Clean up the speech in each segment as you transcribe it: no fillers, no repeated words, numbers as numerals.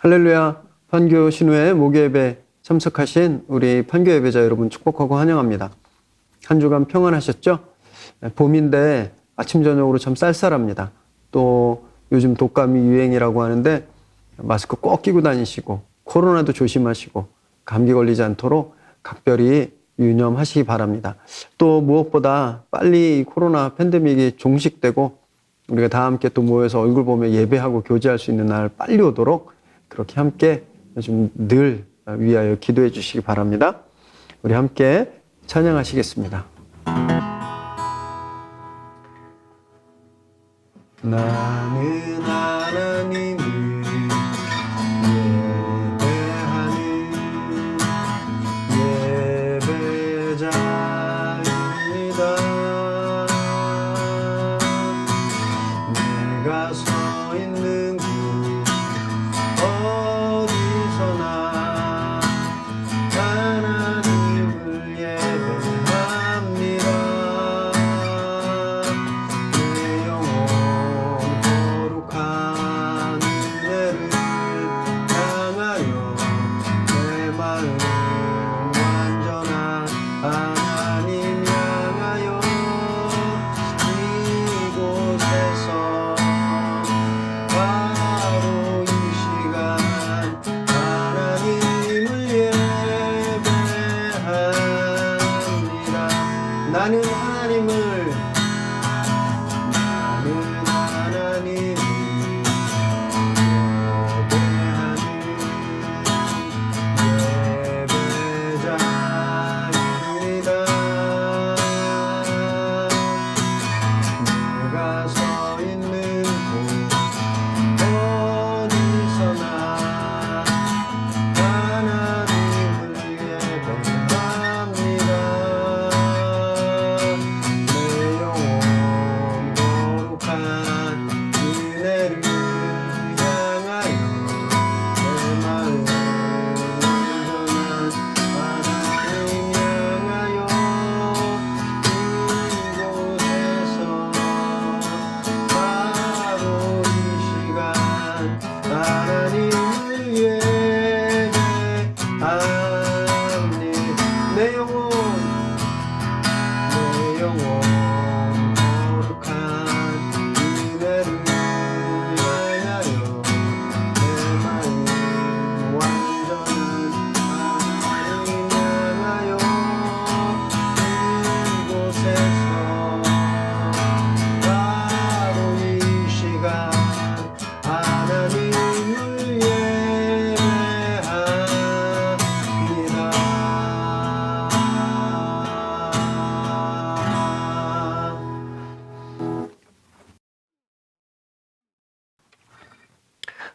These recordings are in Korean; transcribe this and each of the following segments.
할렐루야. 판교 신우회 목요예배 참석하신 우리 판교 예배자 여러분 축복하고 환영합니다. 한 주간 평안하셨죠? 봄인데 아침 저녁으로 참 쌀쌀합니다. 또 요즘 독감이 유행이라고 하는데 마스크 꼭 끼고 다니시고 코로나도 조심하시고 감기 걸리지 않도록 각별히 유념하시기 바랍니다. 또 무엇보다 빨리 이 코로나 팬데믹이 종식되고 우리가 다 함께 또 모여서 얼굴 보며 예배하고 교제할 수 있는 날 빨리 오도록 그렇게 함께 좀 늘 위하여 기도해 주시기 바랍니다. 우리 함께 찬양하시겠습니다. 나는 하나님을 예배하는 예배자입니다. 내가 서 있는 곳 어디서나 하나님을 예배합니다. 내 영혼 거룩한 은혜를 향하여 내 마음 완전한 하나님 향하여 이곳에서 바로 이 시간 하나님을 예배합니다. 나는 하나님을 예배자입니다. 내가 서 있는 곳 어디서나 하나님을 예배합니다. 내 영혼 거룩한 은혜를 향하여 내 마음 완전한 하나님 향하여 이곳에서 바로 이 시간 하나님을 예배합니다. 내 영혼 거룩한 은혜를 향하여 내 마음 완전한 하나님 향하여 이곳에서 바로 이 시간 하나님을 예배합니다.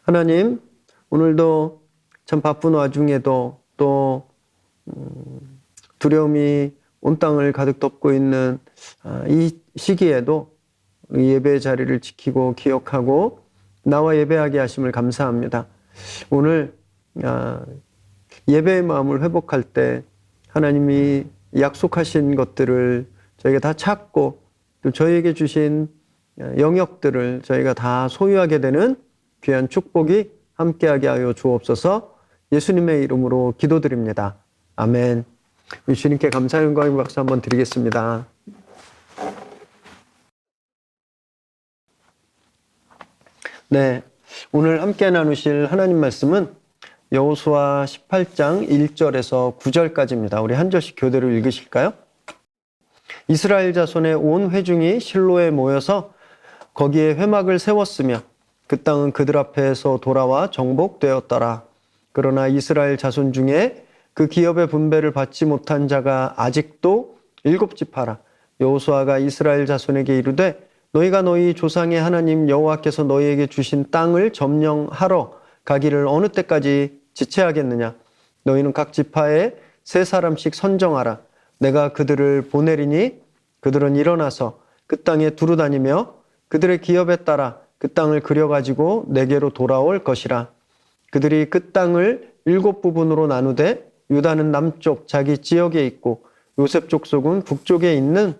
하나님, 오늘도 참 바쁜 와중에도 또 두려움이 온 땅을 가득 덮고 있는 이 시기에도 예배 자리를 지키고 기억하고 나와 예배하게 하심을 감사합니다. 오늘 예배의 마음을 회복할 때 하나님이 약속하신 것들을 저희가 다 찾고 또 저희에게 주신 영역들을 저희가 다 소유하게 되는 귀한 축복이 함께하게 하여 주옵소서. 예수님의 이름으로 기도드립니다. 아멘. 주님께 감사 영광의 박수 한번 드리겠습니다. 네, 오늘 함께 나누실 하나님 말씀은 여호수아 18장 1절에서 9절까지입니다. 우리 한 절씩 교대로 읽으실까요? 이스라엘 자손의 온 회중이 실로에 모여서 거기에 회막을 세웠으며 그 땅은 그들 앞에서 돌아와 정복되었더라. 그러나 이스라엘 자손 중에 그 기업의 분배를 받지 못한 자가 아직도 7지파라. 여호수아가 이스라엘 자손에게 이르되 너희가 너희 조상의 하나님 여호와께서 너희에게 주신 땅을 점령하러 가기를 어느 때까지 지체하겠느냐. 너희는 각 지파에 3사람씩 선정하라. 내가 그들을 보내리니 그들은 일어나서 그 땅에 두루 다니며 그들의 기업에 따라 그 땅을 그려가지고 내게로 돌아올 것이라. 그들이 그 땅을 7부분으로 나누되 유다는 남쪽 자기 지역에 있고 요셉 족속은 북쪽에 있는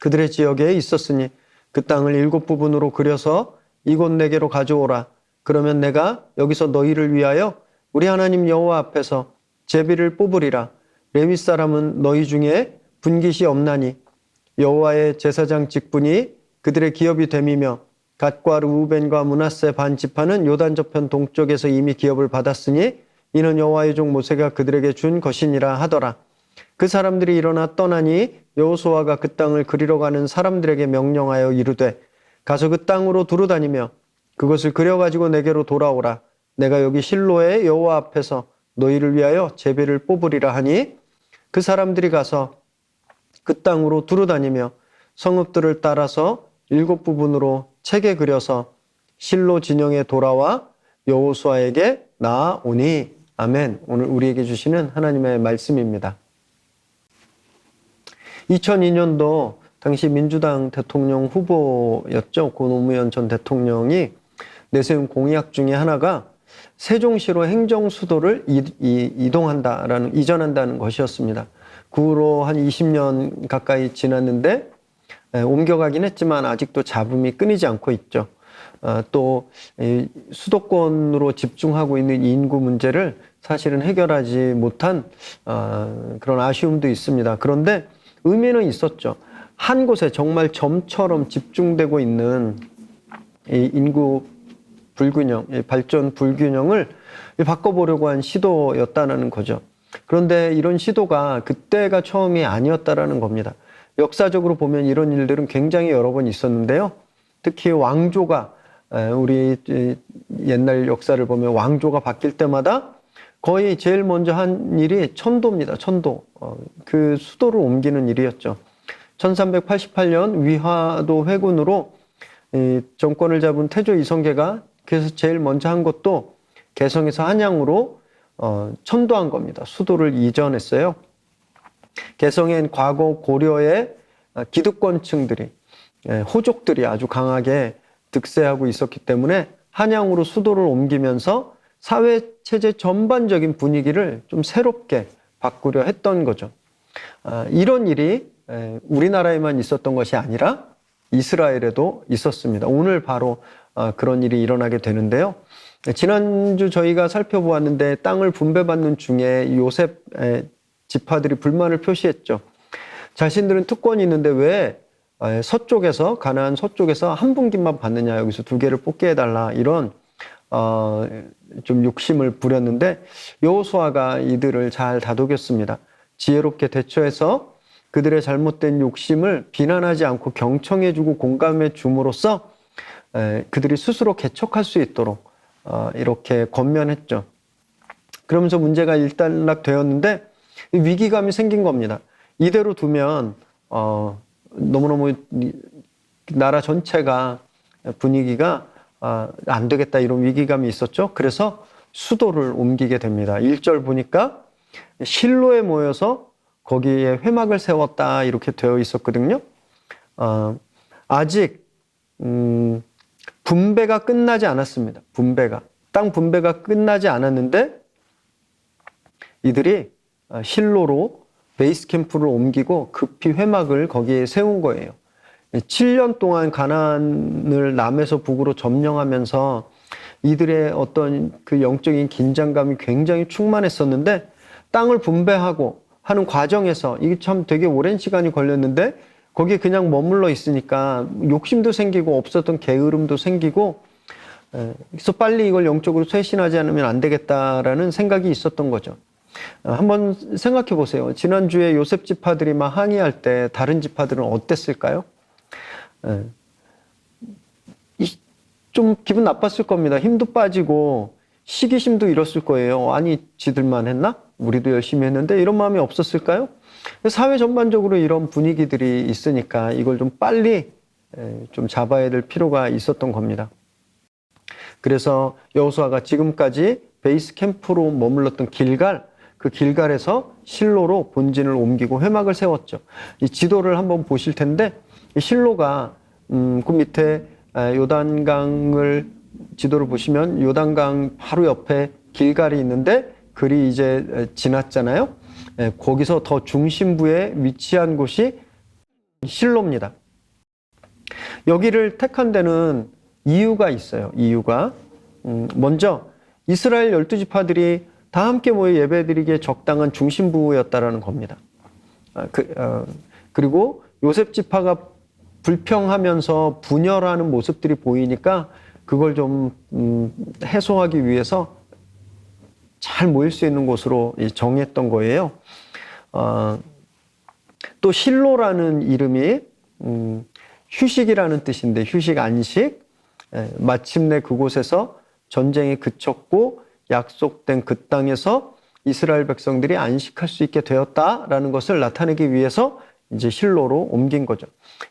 그들의 지역에 있었으니 그 땅을 7부분으로 그려서 이곳 내게로 가져오라. 그러면 내가 여기서 너희를 위하여 우리 하나님 여호와 앞에서 제비를 뽑으리라. 레위 사람은 너희 중에 분깃이 없나니 여호와의 제사장 직분이 그들의 기업이 됨이며 갓과 르우벤과 므낫세 반 지파는 요단 저편 동쪽에서 이미 기업을 받았으니 이는 여호와의 종 모세가 그들에게 준 것이니라 하더라. 그 사람들이 일어나 떠나니 여호수아가 그 땅을 그리러 가는 사람들에게 명령하여 이르되 가서 그 땅으로 두루다니며 그것을 그려가지고 내게로 돌아오라. 내가 여기 실로의 여호와 앞에서 너희를 위하여 제비를 뽑으리라 하니 그 사람들이 가서 그 땅으로 두루다니며 성읍들을 따라서 7부분으로 책에 그려서 실로 진영에 돌아와 여호수아에게 나아오니. 아멘. 오늘 우리에게 주시는 하나님의 말씀입니다. 2002년도 당시 민주당 대통령 후보였죠. 고 노무현 전 대통령이 내세운 공약 중에 하나가 세종시로 행정수도를 이전한다는 것이었습니다. 그 후로 한 20년 가까이 지났는데 옮겨가긴 했지만 아직도 잡음이 끊이지 않고 있죠. 또 수도권으로 집중하고 있는 인구 문제를 사실은 해결하지 못한 그런 아쉬움도 있습니다. 그런데 의미는 있었죠. 한 곳에 정말 점처럼 집중되고 있는 이 인구 불균형, 발전 불균형을 바꿔보려고 한 시도였다는 거죠. 그런데 이런 시도가 그때가 처음이 아니었다라는 겁니다. 역사적으로 보면 이런 일들은 굉장히 여러 번 있었는데요. 특히 왕조가, 우리 옛날 역사를 보면 왕조가 바뀔 때마다 거의 제일 먼저 한 일이 천도입니다. 천도. 그 수도를 옮기는 일이었죠. 1388년 위화도 회군으로 정권을 잡은 태조 이성계가 그래서 제일 먼저 한 것도 개성에서 한양으로 천도한 겁니다. 수도를 이전했어요. 개성엔 과거 고려의 기득권층들이, 호족들이 아주 강하게 득세하고 있었기 때문에 한양으로 수도를 옮기면서 사회체제 전반적인 분위기를 좀 새롭게 바꾸려 했던 거죠. 이런 일이 우리나라에만 있었던 것이 아니라 이스라엘에도 있었습니다. 오늘 바로 그런 일이 일어나게 되는데요. 지난주 저희가 살펴보았는데 땅을 분배받는 중에 요셉 지파들이 불만을 표시했죠. 자신들은 특권이 있는데 왜 서쪽에서, 가나안 서쪽에서 한 분기만 받느냐, 여기서 2개를 뽑게 해달라, 이런 좀 욕심을 부렸는데 여호수아가 이들을 잘 다독였습니다. 지혜롭게 대처해서 그들의 잘못된 욕심을 비난하지 않고 경청해주고 공감해 줌으로써 그들이 스스로 개척할 수 있도록 이렇게 권면했죠. 그러면서 문제가 일단락되었는데 위기감이 생긴 겁니다. 이대로 두면 너무너무 나라 전체가 분위기가 안 되겠다, 이런 위기감이 있었죠. 그래서 수도를 옮기게 됩니다. 1절 보니까 실로에 모여서 거기에 회막을 세웠다, 이렇게 되어 있었거든요. 아직 분배가 끝나지 않았습니다. 땅 분배가 끝나지 않았는데 이들이 실로로 베이스 캠프를 옮기고 급히 회막을 거기에 세운 거예요. 7년 동안 가나안을 남에서 북으로 점령하면서 이들의 어떤 그 영적인 긴장감이 굉장히 충만했었는데 땅을 분배하고 하는 과정에서 이게 참 되게 오랜 시간이 걸렸는데 거기에 그냥 머물러 있으니까 욕심도 생기고 없었던 게으름도 생기고, 그래서 빨리 이걸 영적으로 쇄신하지 않으면 안 되겠다라는 생각이 있었던 거죠. 한번 생각해 보세요. 지난주에 요셉 지파들이 막 항의할 때 다른 지파들은 어땠을까요? 좀 기분 나빴을 겁니다. 힘도 빠지고 시기심도 잃었을 거예요. 아니, 지들만 했나? 우리도 열심히 했는데, 이런 마음이 없었을까요? 사회 전반적으로 이런 분위기들이 있으니까 이걸 좀 빨리 좀 잡아야 될 필요가 있었던 겁니다. 그래서 여호수아가 지금까지 베이스 캠프로 머물렀던 길갈, 그 길갈에서 실로로 본진을 옮기고 회막을 세웠죠. 이 지도를 한번 보실 텐데, 이 실로가 그 밑에 요단강을 지도를 보시면 요단강 바로 옆에 길갈이 있는데 글이 이제 지났잖아요. 거기서 더 중심부에 위치한 곳이 실로입니다. 여기를 택한 데는 이유가 있어요. 이유가 먼저 이스라엘 12지파들이 다 함께 모여 예배드리기에 적당한 중심부였다라는 겁니다. 그리고 요셉 지파가 불평하면서 분열하는 모습들이 보이니까 그걸 좀 해소하기 위해서 잘 모일 수 있는 곳으로 정했던 거예요. 또 실로라는 이름이 휴식이라는 뜻인데, 휴식, 안식. 마침내 그곳에서 전쟁이 그쳤고 약속된 그 땅에서 이스라엘 백성들이 안식할 수 있게 되었다라는 것을 나타내기 위해서 이제 실로로 옮긴 거죠.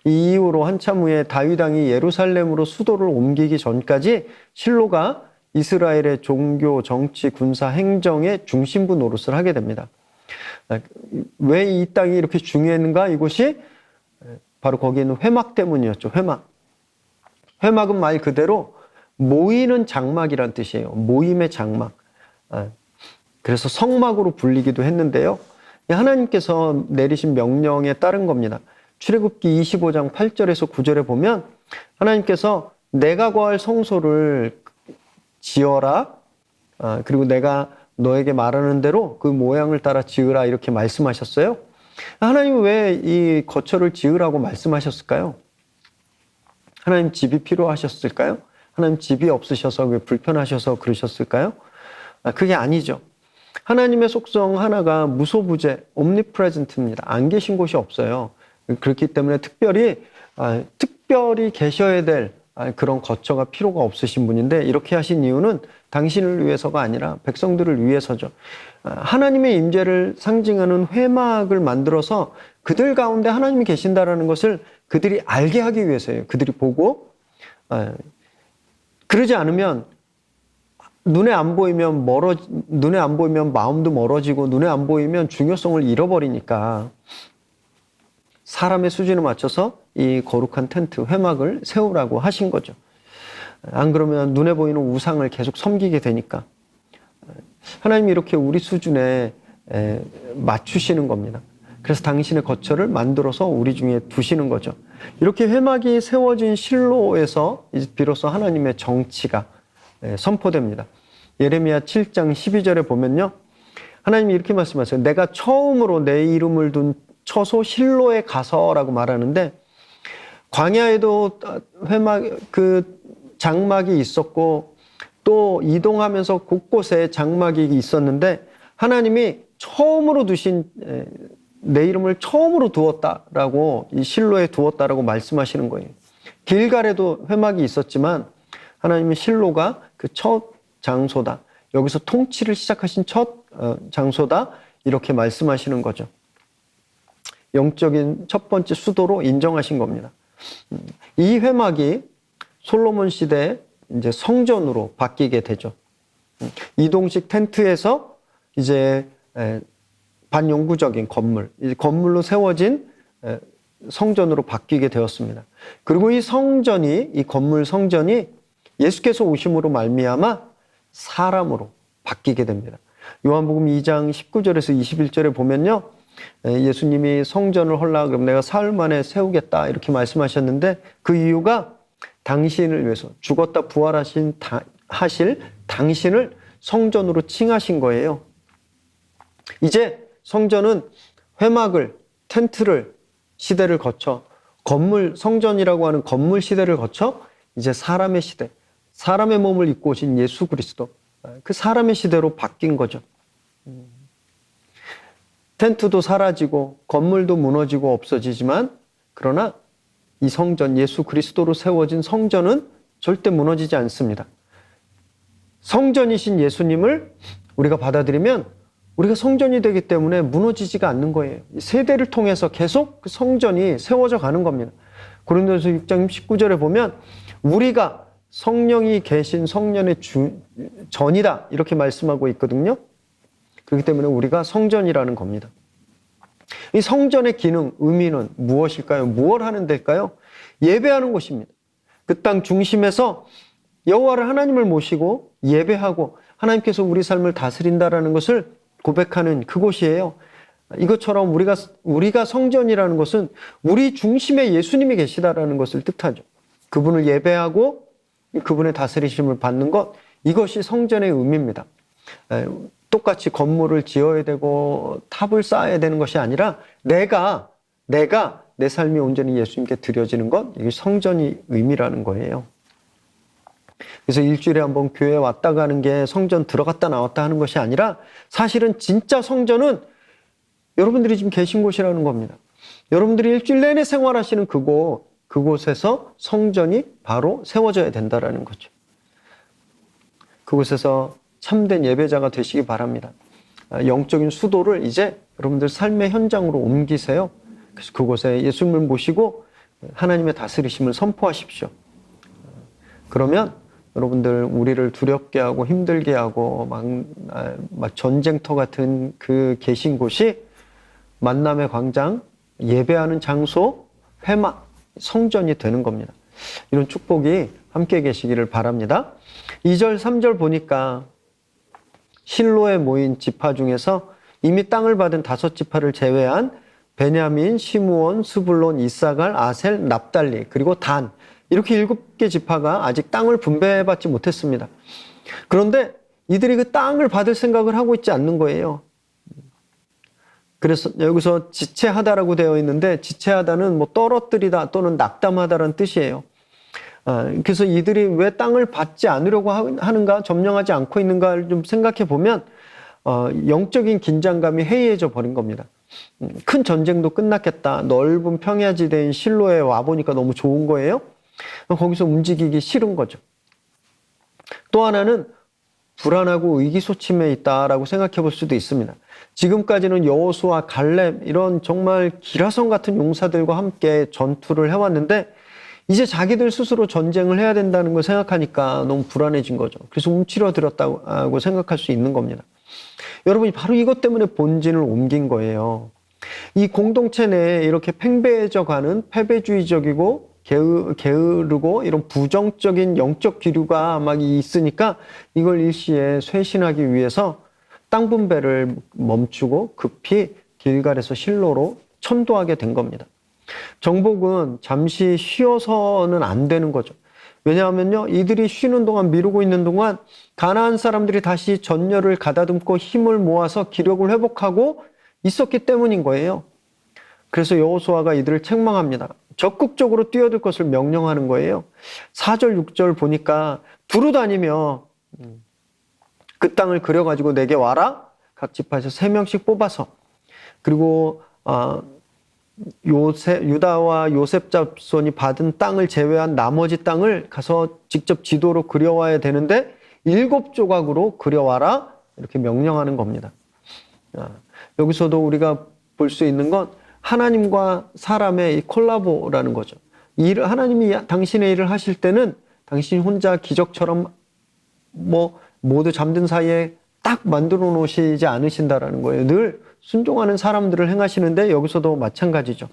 이 이후로 한참 후에 다윗 왕이 예루살렘으로 수도를 옮기기 전까지 실로가 이스라엘의 종교, 정치, 군사, 행정의 중심부 노릇을 하게 됩니다. 왜 이 땅이 이렇게 중요했는가? 이곳이 바로 거기에 있는 회막 때문이었죠. 회막. 회막은 말 그대로 모이는 장막이란 뜻이에요. 모임의 장막. 그래서 성막으로 불리기도 했는데요. 하나님께서 내리신 명령에 따른 겁니다. 출애굽기 25장 8절에서 9절에 보면 하나님께서 내가 거할 성소를 지어라. 그리고 내가 너에게 말하는 대로 그 모양을 따라 지으라 이렇게 말씀하셨어요. 하나님은 왜 이 거처를 지으라고 말씀하셨을까요? 하나님 집이 필요하셨을까요? 하나님 집이 없으셔서 불편하셔서 그러셨을까요? 그게 아니죠. 하나님의 속성 하나가 무소부재, omnipresent입니다. 안 계신 곳이 없어요. 그렇기 때문에 특별히 계셔야 될 그런 거처가 필요가 없으신 분인데, 이렇게 하신 이유는 당신을 위해서가 아니라 백성들을 위해서죠. 하나님의 임재를 상징하는 회막을 만들어서 그들 가운데 하나님이 계신다라는 것을 그들이 알게 하기 위해서예요. 그들이 보고. 그러지 않으면 눈에 안 보이면 마음도 멀어지고 눈에 안 보이면 중요성을 잃어버리니까 사람의 수준에 맞춰서 이 거룩한 텐트, 회막을 세우라고 하신 거죠. 안 그러면 눈에 보이는 우상을 계속 섬기게 되니까. 하나님이 이렇게 우리 수준에 맞추시는 겁니다. 그래서 당신의 거처를 만들어서 우리 중에 두시는 거죠. 이렇게 회막이 세워진 실로에서 비로소 하나님의 정치가 선포됩니다. 예레미야 7장 12절에 보면요. 하나님이 이렇게 말씀하세요. 내가 처음으로 내 이름을 둔 처소 실로에 가서라고 말하는데, 광야에도 장막이 있었고 또 이동하면서 곳곳에 장막이 있었는데, 하나님이 처음으로 두신 내 이름을 처음으로 두었다라고, 이 실로에 두었다라고 말씀하시는 거예요. 길갈에도 회막이 있었지만 하나님의 실로가 그 첫 장소다. 여기서 통치를 시작하신 첫 장소다. 이렇게 말씀하시는 거죠. 영적인 첫 번째 수도로 인정하신 겁니다. 이 회막이 솔로몬 시대에 이제 성전으로 바뀌게 되죠. 이동식 텐트에서 이제 반영구적인 건물로 세워진 성전으로 바뀌게 되었습니다. 그리고 이 건물 성전이 예수께서 오심으로 말미암아 사람으로 바뀌게 됩니다. 요한복음 2장 19절에서 21절에 보면요. 예수님이 성전을 헐라 그럼 내가 사흘 만에 세우겠다 이렇게 말씀하셨는데, 그 이유가 당신을 위해서 죽었다 부활하실 당신을 성전으로 칭하신 거예요. 이제 성전은 회막을, 텐트를, 시대를 거쳐 성전이라고 하는 건물 시대를 거쳐 이제 사람의 시대, 사람의 몸을 입고 오신 예수 그리스도, 그 사람의 시대로 바뀐 거죠. 텐트도 사라지고 건물도 무너지고 없어지지만, 그러나 이 성전, 예수 그리스도로 세워진 성전은 절대 무너지지 않습니다. 성전이신 예수님을 우리가 받아들이면 우리가 성전이 되기 때문에 무너지지가 않는 거예요. 세대를 통해서 계속 그 성전이 세워져 가는 겁니다. 고린도전서 6장 19절에 보면 우리가 성령이 계신 성전의 전이다 이렇게 말씀하고 있거든요. 그렇기 때문에 우리가 성전이라는 겁니다. 이 성전의 기능, 의미는 무엇일까요? 무엇을 하는 데일까요? 예배하는 곳입니다. 그 땅 중심에서 여호와를 하나님을 모시고 예배하고 하나님께서 우리 삶을 다스린다라는 것을 고백하는 그곳이에요. 이것처럼 우리가 성전이라는 것은 우리 중심에 예수님이 계시다라는 것을 뜻하죠. 그분을 예배하고 그분의 다스리심을 받는 것, 이것이 성전의 의미입니다. 똑같이 건물을 지어야 되고 탑을 쌓아야 되는 것이 아니라 내가 내 삶이 온전히 예수님께 드려지는 것, 이게 성전이 의미라는 거예요. 그래서 일주일에 한번 교회 왔다 가는 게 성전 들어갔다 나왔다 하는 것이 아니라 사실은 진짜 성전은 여러분들이 지금 계신 곳이라는 겁니다. 여러분들이 일주일 내내 생활하시는 그곳에서 성전이 바로 세워져야 된다라는 거죠. 그곳에서 참된 예배자가 되시기 바랍니다. 영적인 수도를 이제 여러분들 삶의 현장으로 옮기세요. 그래서 그곳에 예수님을 모시고 하나님의 다스리심을 선포하십시오. 그러면 여러분들 우리를 두렵게 하고 힘들게 하고 막 전쟁터 같은 그 계신 곳이 만남의 광장, 예배하는 장소, 회막, 성전이 되는 겁니다. 이런 축복이 함께 계시기를 바랍니다. 2절, 3절 보니까 실로에 모인 지파 중에서 이미 땅을 받은 5지파를 제외한 베냐민, 시므온, 스불론, 이사갈, 아셀, 납달리, 그리고 단, 이렇게 7개 지파가 아직 땅을 분배받지 못했습니다. 그런데 이들이 그 땅을 받을 생각을 하고 있지 않는 거예요. 그래서 여기서 지체하다라고 되어 있는데, 지체하다는 뭐 떨어뜨리다 또는 낙담하다라는 뜻이에요. 그래서 이들이 왜 땅을 받지 않으려고 하는가, 점령하지 않고 있는가를 좀 생각해 보면 영적인 긴장감이 해이해져 버린 겁니다. 큰 전쟁도 끝났겠다. 넓은 평야지대인 실로에 와보니까 너무 좋은 거예요. 거기서 움직이기 싫은 거죠. 또 하나는 불안하고 의기소침해 있다라고 생각해 볼 수도 있습니다. 지금까지는 여호수아, 갈렙 이런 정말 기라성 같은 용사들과 함께 전투를 해왔는데 이제 자기들 스스로 전쟁을 해야 된다는 걸 생각하니까 너무 불안해진 거죠. 그래서 움츠러들었다고 생각할 수 있는 겁니다. 여러분이 바로 이것 때문에 본진을 옮긴 거예요. 이 공동체 내에 이렇게 팽배해져 가는 패배주의적이고 게으르고 이런 부정적인 영적 기류가 막 있으니까 이걸 일시에 쇄신하기 위해서 땅 분배를 멈추고 급히 길갈에서 실로로 천도하게 된 겁니다. 정복은 잠시 쉬어서는 안 되는 거죠. 왜냐하면요, 이들이 쉬는 동안, 미루고 있는 동안 가나안 사람들이 다시 전열을 가다듬고 힘을 모아서 기력을 회복하고 있었기 때문인 거예요. 그래서 여호수아가 이들을 책망합니다. 적극적으로 뛰어들 것을 명령하는 거예요. 4절, 6절 보니까 두루 다니며 그 땅을 그려가지고 내게 와라. 각 지파에서 3명씩 뽑아서. 그리고 유다와 요셉 자손이 받은 땅을 제외한 나머지 땅을 가서 직접 지도로 그려와야 되는데 7조각으로 그려와라. 이렇게 명령하는 겁니다. 여기서도 우리가 볼 수 있는 건 하나님과 사람의 이 콜라보라는 거죠. 하나님이 당신의 일을 하실 때는 당신이 혼자 기적처럼 모두 잠든 사이에 딱 만들어 놓으시지 않으신다라는 거예요. 늘 순종하는 사람들을 행하시는데 여기서도 마찬가지죠.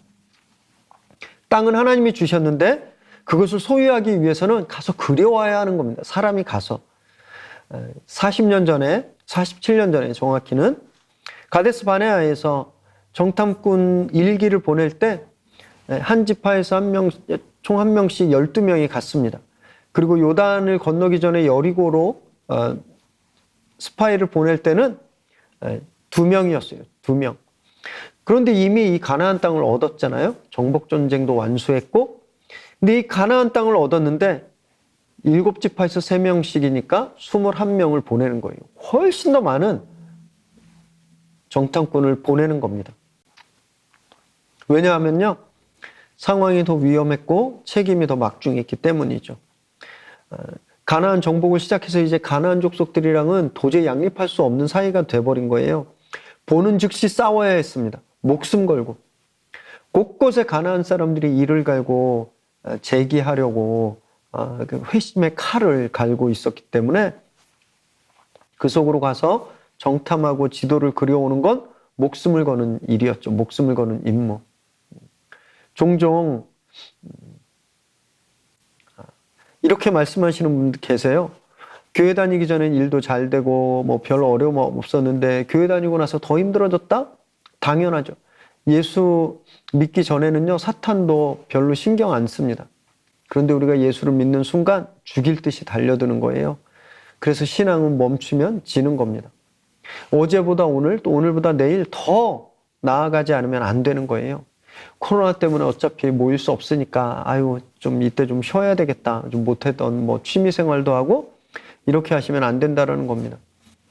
땅은 하나님이 주셨는데 그것을 소유하기 위해서는 가서 그려와야 하는 겁니다. 사람이 가서. 47년 전에 정확히는 가데스 바네아에서 정탐꾼 1기를 보낼 때 한 지파에서 총 1명씩 12명이 갔습니다. 그리고 요단을 건너기 전에 여리고로 스파이를 보낼 때는 2명이었어요. 2명. 그런데 이미 이 가나안 땅을 얻었잖아요. 정복 전쟁도 완수했고, 근데 이 가나안 땅을 얻었는데 7지파에서 3명씩이니까 21명을 보내는 거예요. 훨씬 더 많은 정탐꾼을 보내는 겁니다. 왜냐하면요, 상황이 더 위험했고 책임이 더 막중했기 때문이죠. 가나안 정복을 시작해서 이제 가나안 족속들이랑은 도저히 양립할 수 없는 사이가 돼버린 거예요. 보는 즉시 싸워야 했습니다. 목숨 걸고. 곳곳에 가나안 사람들이 이를 갈고 제기하려고 회심의 칼을 갈고 있었기 때문에 그 속으로 가서 정탐하고 지도를 그려오는 건 목숨을 거는 일이었죠. 목숨을 거는 임무. 종종 이렇게 말씀하시는 분들 계세요. 교회 다니기 전엔 일도 잘 되고 별 어려움 없었는데 교회 다니고 나서 더 힘들어졌다? 당연하죠. 예수 믿기 전에는요, 사탄도 별로 신경 안 씁니다. 그런데 우리가 예수를 믿는 순간 죽일 듯이 달려드는 거예요. 그래서 신앙은 멈추면 지는 겁니다. 어제보다 오늘, 또 오늘보다 내일 더 나아가지 않으면 안 되는 거예요. 코로나 때문에 어차피 모일 수 없으니까 좀 이때 좀 쉬어야 되겠다. 좀 못했던 취미 생활도 하고 이렇게 하시면 안 된다라는 겁니다.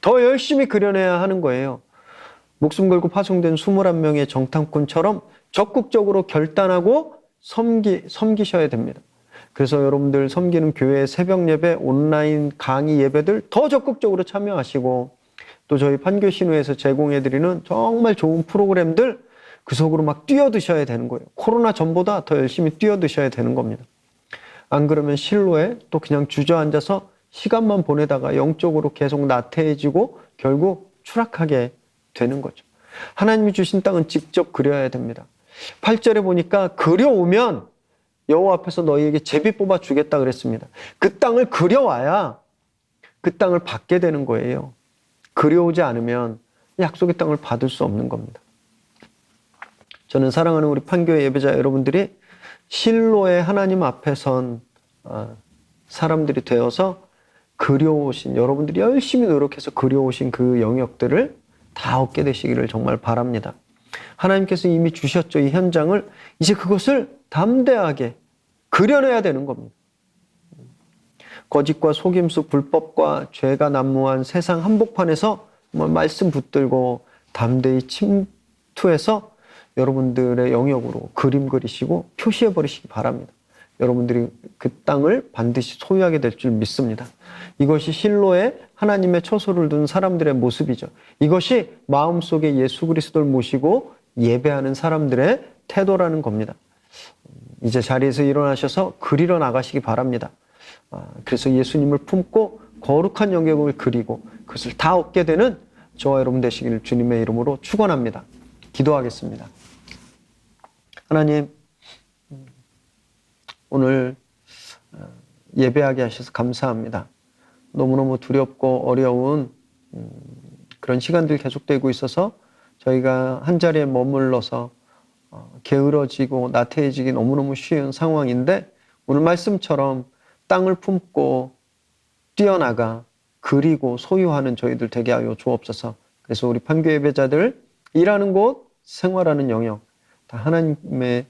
더 열심히 그려내야 하는 거예요. 목숨 걸고 파송된 21명의 정탐꾼처럼 적극적으로 결단하고 섬기셔야 됩니다. 그래서 여러분들 섬기는 교회 새벽 예배, 온라인 강의 예배들 더 적극적으로 참여하시고, 또 저희 판교신우에서 제공해드리는 정말 좋은 프로그램들 그 속으로 막 뛰어드셔야 되는 거예요. 코로나 전보다 더 열심히 뛰어드셔야 되는 겁니다. 안 그러면 실로에 또 그냥 주저앉아서 시간만 보내다가 영적으로 계속 나태해지고 결국 추락하게 되는 거죠. 하나님이 주신 땅은 직접 그려야 됩니다. 8절에 보니까 그려오면 여호와 앞에서 너희에게 제비 뽑아 주겠다 그랬습니다. 그 땅을 그려와야 그 땅을 받게 되는 거예요. 그려오지 않으면 약속의 땅을 받을 수 없는 겁니다. 저는 사랑하는 우리 판교의 예배자 여러분들이 실로의 하나님 앞에 선 사람들이 되어서 그려오신, 여러분들이 열심히 노력해서 그려오신 그 영역들을 다 얻게 되시기를 정말 바랍니다. 하나님께서 이미 주셨죠. 이 현장을. 이제 그것을 담대하게 그려내야 되는 겁니다. 거짓과 속임수, 불법과 죄가 난무한 세상 한복판에서 말씀 붙들고 담대히 침투해서 여러분들의 영역으로 그림 그리시고 표시해 버리시기 바랍니다. 여러분들이 그 땅을 반드시 소유하게 될 줄 믿습니다. 이것이 실로에 하나님의 처소를 둔 사람들의 모습이죠. 이것이 마음속에 예수 그리스도를 모시고 예배하는 사람들의 태도라는 겁니다. 이제 자리에서 일어나셔서 그리러 나가시기 바랍니다. 그래서 예수님을 품고 거룩한 영역을 그리고 그것을 다 얻게 되는 저와 여러분 되시기를 주님의 이름으로 축원합니다. 기도하겠습니다. 하나님, 오늘 예배하게 하셔서 감사합니다. 너무너무 두렵고 어려운 그런 시간들이 계속되고 있어서 저희가 한 자리에 머물러서 게으러지고 나태해지기 너무너무 쉬운 상황인데, 오늘 말씀처럼 땅을 품고 뛰어나가 그리고 소유하는 저희들 되게 하여 주옵소서. 그래서 우리 판교 예배자들 일하는 곳, 생활하는 영역 다 하나님의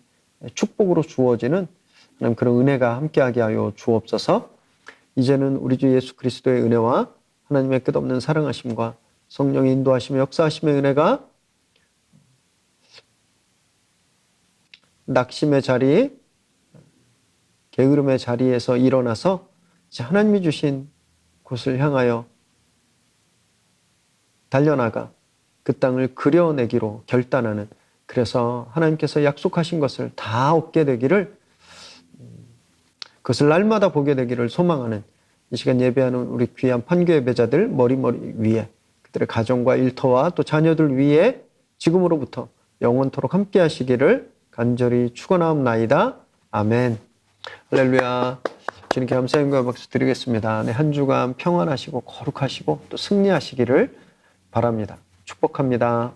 축복으로 주어지는 그런 은혜가 함께하게 하여 주옵소서. 이제는 우리 주 예수 그리스도의 은혜와 하나님의 끝없는 사랑하심과 성령의 인도하심의 역사하심의 은혜가 낙심의 자리, 게으름의 자리에서 일어나서 이제 하나님이 주신 곳을 향하여 달려나가 그 땅을 그려내기로 결단하는, 그래서 하나님께서 약속하신 것을 다 얻게 되기를, 그것을 날마다 보게 되기를 소망하는 이 시간 예배하는 우리 귀한 판교 예배자들 머리머리 위에, 그들의 가정과 일터와 또 자녀들 위에 지금으로부터 영원토록 함께 하시기를 간절히 축원하옵나이다. 아멘. 할렐루야. 주님께 감사함과 박수 드리겠습니다. 네, 한 주간 평안하시고 거룩하시고 또 승리하시기를 바랍니다. 축복합니다.